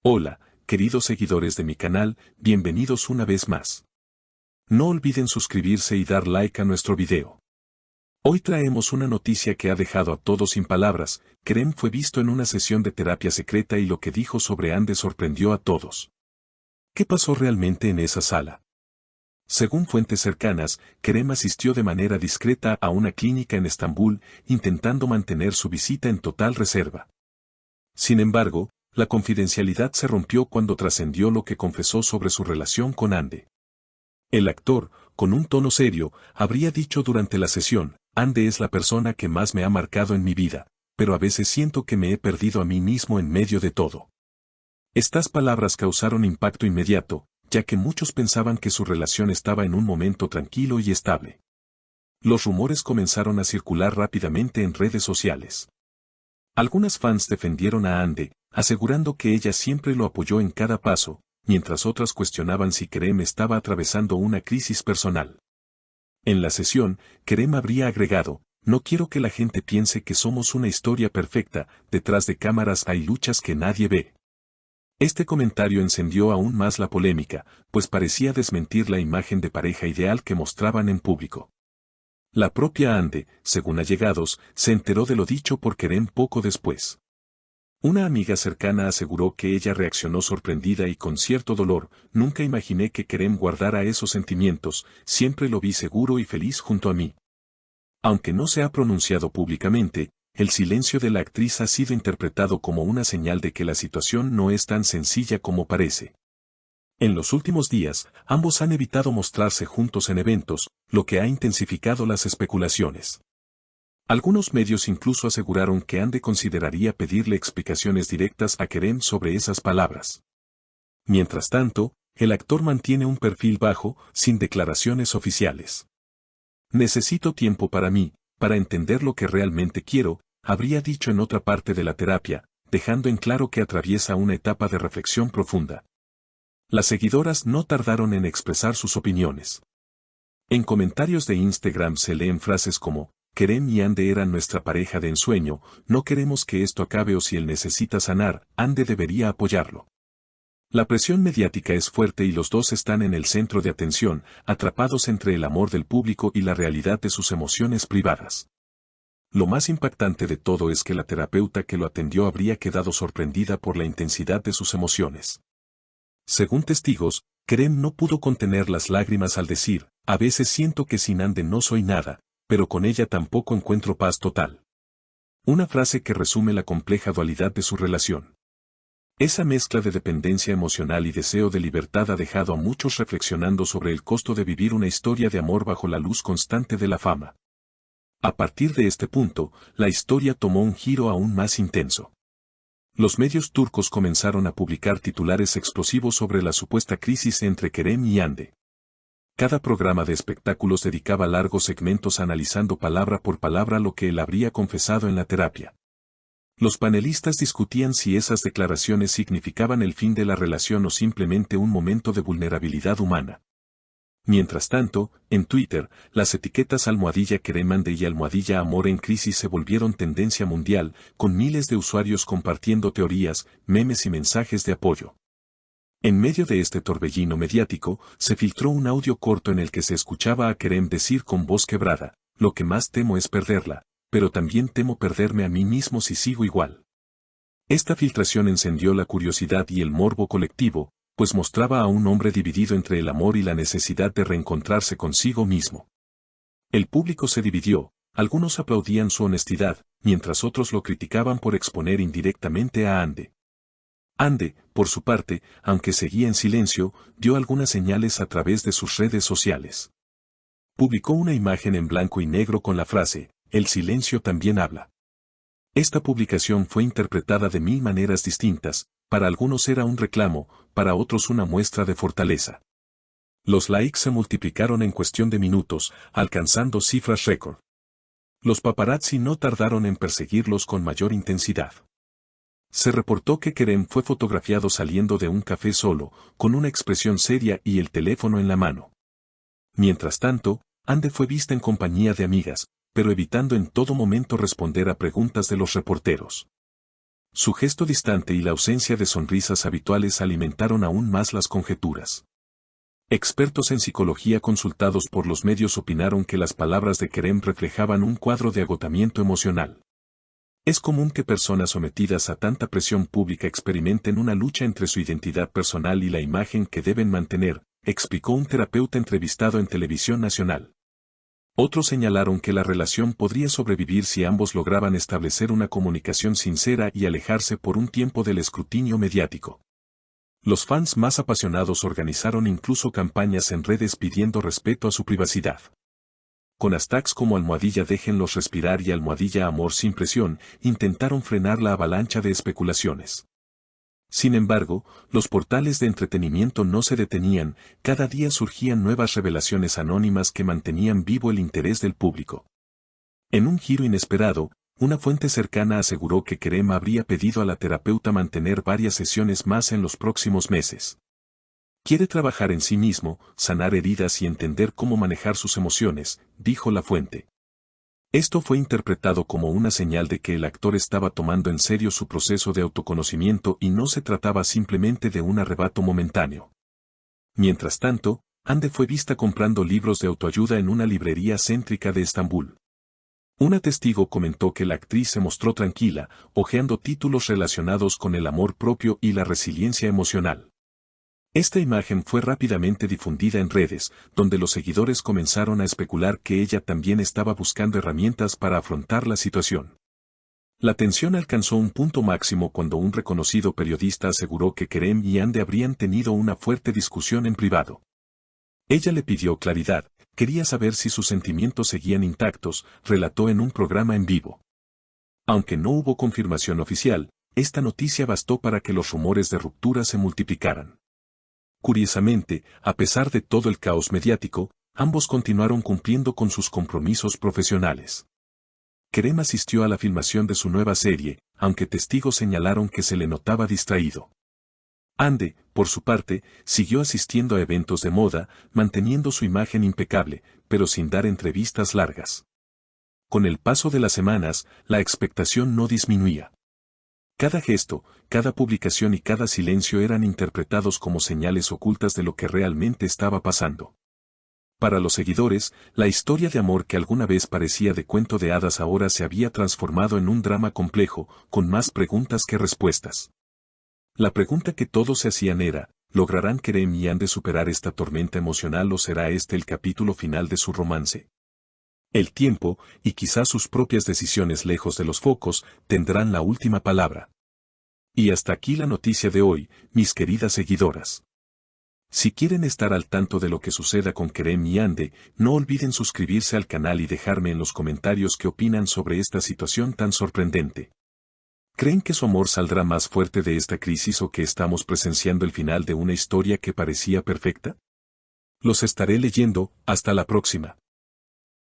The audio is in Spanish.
Hola, queridos seguidores de mi canal, bienvenidos una vez más. No olviden suscribirse y dar like a nuestro video. Hoy traemos una noticia que ha dejado a todos sin palabras. Kerem fue visto en una sesión de terapia secreta y lo que dijo sobre Hande sorprendió a todos. ¿Qué pasó realmente en esa sala? Según fuentes cercanas, Kerem asistió de manera discreta a una clínica en Estambul, intentando mantener su visita en total reserva. Sin embargo, la confidencialidad se rompió cuando trascendió lo que confesó sobre su relación con Hande. El actor, con un tono serio, habría dicho durante la sesión: Hande es la persona que más me ha marcado en mi vida, pero a veces siento que me he perdido a mí mismo en medio de todo. Estas palabras causaron impacto inmediato, ya que muchos pensaban que su relación estaba en un momento tranquilo y estable. Los rumores comenzaron a circular rápidamente en redes sociales. Algunas fans defendieron a Hande, asegurando que ella siempre lo apoyó en cada paso, mientras otras cuestionaban si Kerem estaba atravesando una crisis personal. En la sesión, Kerem habría agregado: no quiero que la gente piense que somos una historia perfecta, detrás de cámaras hay luchas que nadie ve. Este comentario encendió aún más la polémica, pues parecía desmentir la imagen de pareja ideal que mostraban en público. La propia Hande, según allegados, se enteró de lo dicho por Kerem poco después. Una amiga cercana aseguró que ella reaccionó sorprendida y con cierto dolor: nunca imaginé que Kerem guardara esos sentimientos, siempre lo vi seguro y feliz junto a mí. Aunque no se ha pronunciado públicamente, el silencio de la actriz ha sido interpretado como una señal de que la situación no es tan sencilla como parece. En los últimos días, ambos han evitado mostrarse juntos en eventos, lo que ha intensificado las especulaciones. Algunos medios incluso aseguraron que Hande consideraría pedirle explicaciones directas a Kerem sobre esas palabras. Mientras tanto, el actor mantiene un perfil bajo, sin declaraciones oficiales. Necesito tiempo para mí, para entender lo que realmente quiero, habría dicho en otra parte de la terapia, dejando en claro que atraviesa una etapa de reflexión profunda. Las seguidoras no tardaron en expresar sus opiniones. En comentarios de Instagram se leen frases como: Kerem y Hande eran nuestra pareja de ensueño, no queremos que esto acabe, o si él necesita sanar, Hande debería apoyarlo. La presión mediática es fuerte y los dos están en el centro de atención, atrapados entre el amor del público y la realidad de sus emociones privadas. Lo más impactante de todo es que la terapeuta que lo atendió habría quedado sorprendida por la intensidad de sus emociones. Según testigos, Kerem no pudo contener las lágrimas al decir: a veces siento que sin Hande no soy nada, pero con ella tampoco encuentro paz total. Una frase que resume la compleja dualidad de su relación. Esa mezcla de dependencia emocional y deseo de libertad ha dejado a muchos reflexionando sobre el costo de vivir una historia de amor bajo la luz constante de la fama. A partir de este punto, la historia tomó un giro aún más intenso. Los medios turcos comenzaron a publicar titulares explosivos sobre la supuesta crisis entre Kerem y Hande. Cada programa de espectáculos dedicaba largos segmentos analizando palabra por palabra lo que él habría confesado en la terapia. Los panelistas discutían si esas declaraciones significaban el fin de la relación o simplemente un momento de vulnerabilidad humana. Mientras tanto, en Twitter, las etiquetas @Kerem Hande y @Amor en Crisis se volvieron tendencia mundial, con miles de usuarios compartiendo teorías, memes y mensajes de apoyo. En medio de este torbellino mediático, se filtró un audio corto en el que se escuchaba a Kerem decir con voz quebrada: lo que más temo es perderla, pero también temo perderme a mí mismo si sigo igual. Esta filtración encendió la curiosidad y el morbo colectivo, pues mostraba a un hombre dividido entre el amor y la necesidad de reencontrarse consigo mismo. El público se dividió, algunos aplaudían su honestidad, mientras otros lo criticaban por exponer indirectamente a Hande. Hande, por su parte, aunque seguía en silencio, dio algunas señales a través de sus redes sociales. Publicó una imagen en blanco y negro con la frase: el silencio también habla. Esta publicación fue interpretada de 1000 maneras distintas. Para algunos era un reclamo, para otros una muestra de fortaleza. Los likes se multiplicaron en cuestión de minutos, alcanzando cifras récord. Los paparazzi no tardaron en perseguirlos con mayor intensidad. Se reportó que Kerem fue fotografiado saliendo de un café solo, con una expresión seria y el teléfono en la mano. Mientras tanto, Hande fue vista en compañía de amigas, pero evitando en todo momento responder a preguntas de los reporteros. Su gesto distante y la ausencia de sonrisas habituales alimentaron aún más las conjeturas. Expertos en psicología consultados por los medios opinaron que las palabras de Kerem reflejaban un cuadro de agotamiento emocional. Es común que personas sometidas a tanta presión pública experimenten una lucha entre su identidad personal y la imagen que deben mantener, explicó un terapeuta entrevistado en Televisión Nacional. Otros señalaron que la relación podría sobrevivir si ambos lograban establecer una comunicación sincera y alejarse por un tiempo del escrutinio mediático. Los fans más apasionados organizaron incluso campañas en redes pidiendo respeto a su privacidad. Con hashtags como #déjenlos respirar y #amor sin presión, intentaron frenar la avalancha de especulaciones. Sin embargo, los portales de entretenimiento no se detenían, cada día surgían nuevas revelaciones anónimas que mantenían vivo el interés del público. En un giro inesperado, una fuente cercana aseguró que Kerem habría pedido a la terapeuta mantener varias sesiones más en los próximos meses. Quiere trabajar en sí mismo, sanar heridas y entender cómo manejar sus emociones, dijo la fuente. Esto fue interpretado como una señal de que el actor estaba tomando en serio su proceso de autoconocimiento y no se trataba simplemente de un arrebato momentáneo. Mientras tanto, Hande fue vista comprando libros de autoayuda en una librería céntrica de Estambul. Una testigo comentó que la actriz se mostró tranquila, hojeando títulos relacionados con el amor propio y la resiliencia emocional. Esta imagen fue rápidamente difundida en redes, donde los seguidores comenzaron a especular que ella también estaba buscando herramientas para afrontar la situación. La tensión alcanzó un punto máximo cuando un reconocido periodista aseguró que Kerem y Hande habrían tenido una fuerte discusión en privado. Ella le pidió claridad, quería saber si sus sentimientos seguían intactos, relató en un programa en vivo. Aunque no hubo confirmación oficial, esta noticia bastó para que los rumores de ruptura se multiplicaran. Curiosamente, a pesar de todo el caos mediático, ambos continuaron cumpliendo con sus compromisos profesionales. Kerem asistió a la filmación de su nueva serie, aunque testigos señalaron que se le notaba distraído. Hande, por su parte, siguió asistiendo a eventos de moda, manteniendo su imagen impecable, pero sin dar entrevistas largas. Con el paso de las semanas, la expectación no disminuía. Cada gesto, cada publicación y cada silencio eran interpretados como señales ocultas de lo que realmente estaba pasando. Para los seguidores, la historia de amor que alguna vez parecía de cuento de hadas ahora se había transformado en un drama complejo, con más preguntas que respuestas. La pregunta que todos se hacían era, ¿lograrán Kerem y Hande superar esta tormenta emocional o será este el capítulo final de su romance? El tiempo, y quizás sus propias decisiones lejos de los focos, tendrán la última palabra. Y hasta aquí la noticia de hoy, mis queridas seguidoras. Si quieren estar al tanto de lo que suceda con Kerem y Hande, no olviden suscribirse al canal y dejarme en los comentarios qué opinan sobre esta situación tan sorprendente. ¿Creen que su amor saldrá más fuerte de esta crisis o que estamos presenciando el final de una historia que parecía perfecta? Los estaré leyendo, hasta la próxima.